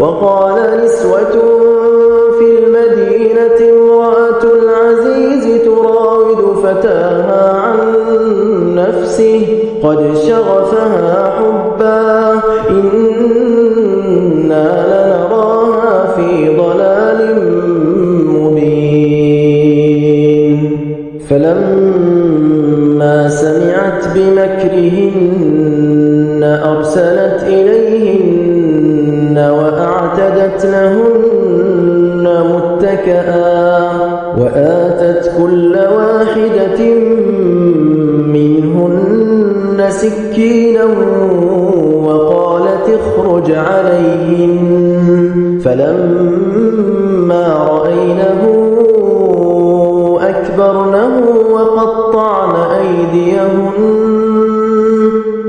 وقال نسوة في المدينة امرأة العزيز تراود فتاها عن نفسه قد شغفها حبا إنا لنراها في ضلال مبين فلما سمعت بمكرهن أرسلت إليهن وأعتدت لهن متكئا وآتت كل واحدة منهن سكينا وقالت اخرج عليهن فلما رأينه أكبرنه وقطعن أيديهن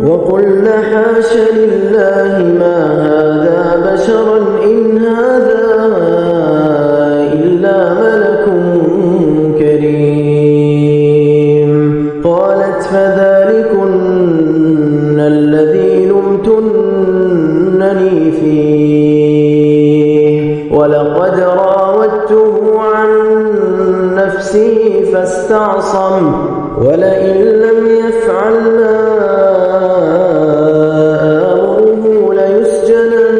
وقلن حاش لله ما هذا بشرا إن هذا إلا ملك كريم قالت فذلكن الذي لمتنني فيه ولقد راودته عن نفسه فاستعصم ولئن لم يفعل ما آمره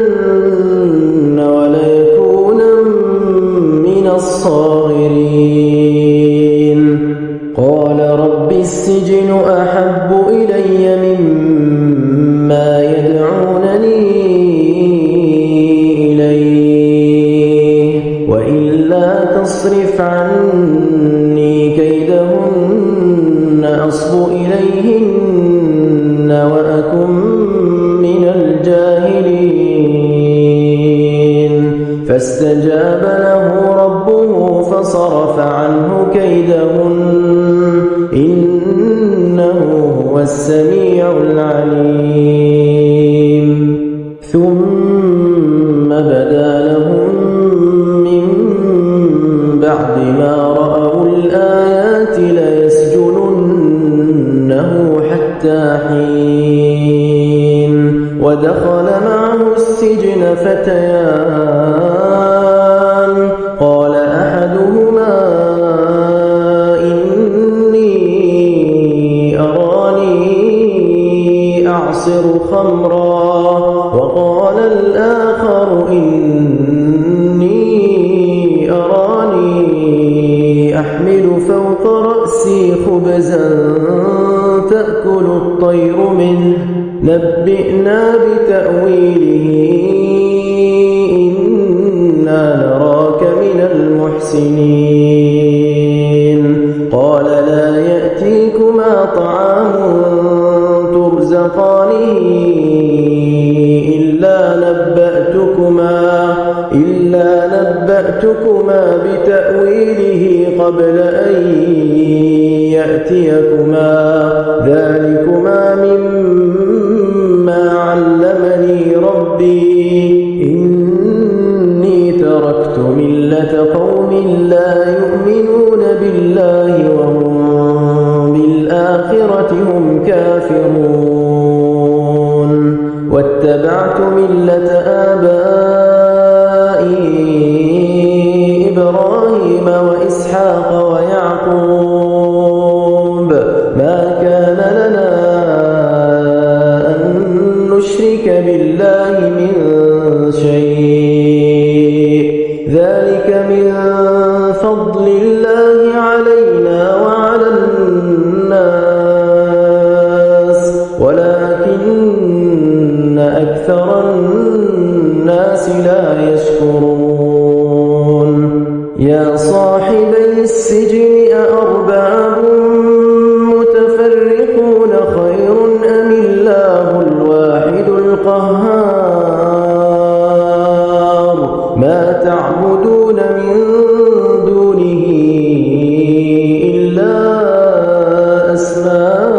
ليسجنن وليكونا من الصاغرين قال رب السجن أحب إلي مما يدعونني إليه وإلا تصرف عني كيدهن أصب إليهن وأكن من الجاهلين فاستجاب له ربه فصرف عنه كيدهن إنه هو السميع العليم ثم بدا لهم من بعد ما رأوا الآيات ليسجننه حتى حين ودخل معه السجن فتيان قال أحدهما إني أراني أعصر خمرا وقال الآخر إني أراني أحمل فوق رأسي خبزا تأكل الطير منه نبئنا بتأويله إنا نراك من المحسنين قال لا يأتيكما طعام ترزقانه إلا نبأتكما بتأويله قبل أن يأتيكما ذلكما مما علمني ربي إني تركت ملة قوم لا يؤمنون بالله وهم بالآخرة هم كافرون واتبعت ملة آبائي إبراهيم وإسحاق ويعقوب ما كان لنا أن نشرك بالله من شيء ذلك من فضل الله علينا وعلى الناس ولكن أكثر الناس لا يشكرون يا صاحبي السجن أأرباب متفرقون خير أم الله الواحد القهار ما تعبدون من دونه إلا أسماء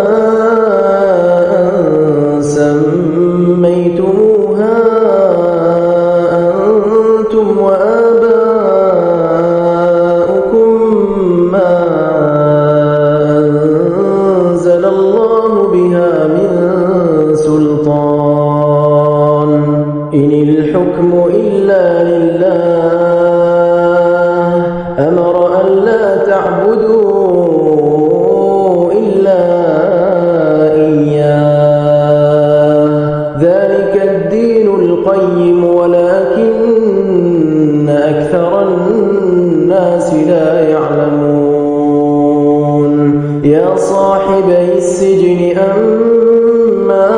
سميتموها أنتم وآباؤكم ما أنزل الله بها من سلطان إن الحكم إلا إلا لله أمر أن لا تعبدوا إلا إياه ذلك الدين القيم ولكن أكثر الناس لا يعلمون يا صاحبي السجن أما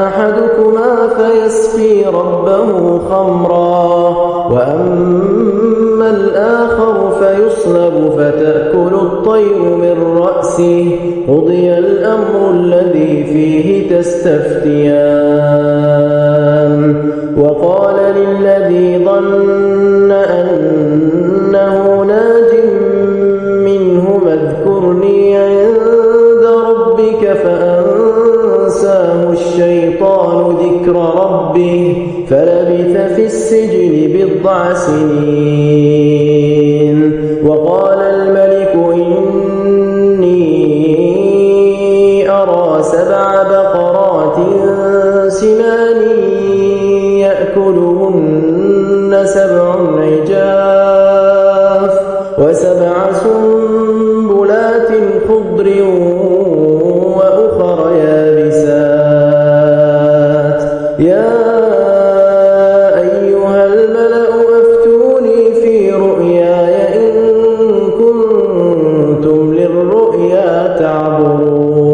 أحدكما فيسقي ربه خمرا وأما الآخر فيصلب فتأكل الطير من رأسه قضي الأمر الذي فيه تستفتيان وقال للذي ظن أنه ناج منهما اذكرني عند ربك فأنساه الشيطان ذكر ربه فلبث في السجن بضع سنين وقال الملك إني أرى 7 بقرات سمان يأكلهن 7 عجاف و7 سنبلات خضر وأخر يابسات يا أيها الملأ أفتوني في رؤياي إن كنتم للرؤيا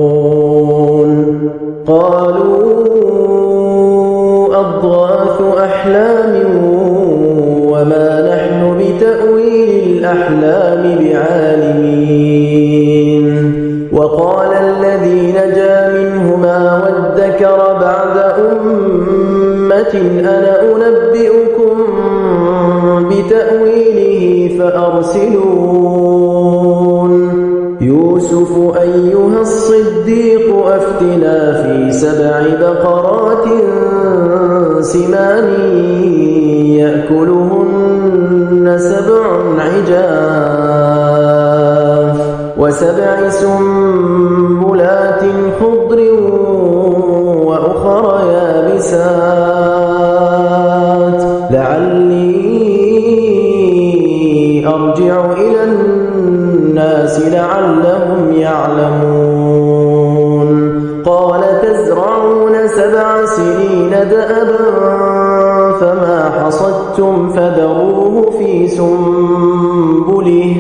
تعبرون قالوا أضغاث أحلام وما نحن بتأويل الأحلام بعالمين وقال الذي نجا منهما وادكر بعد أمة أنا أنبئكم بتأويله فأرسلون يوسف أيها الصديق أفتنا في 7 بقرات سمان يأكلهن 7 عجاف و7 سنبلات خضر وأخر يابسات لعلي أرجع إلى الناس لعلهم يعلمون قال تزرعون 7 سنين دأبا فما حصدتم فذروه في سنبله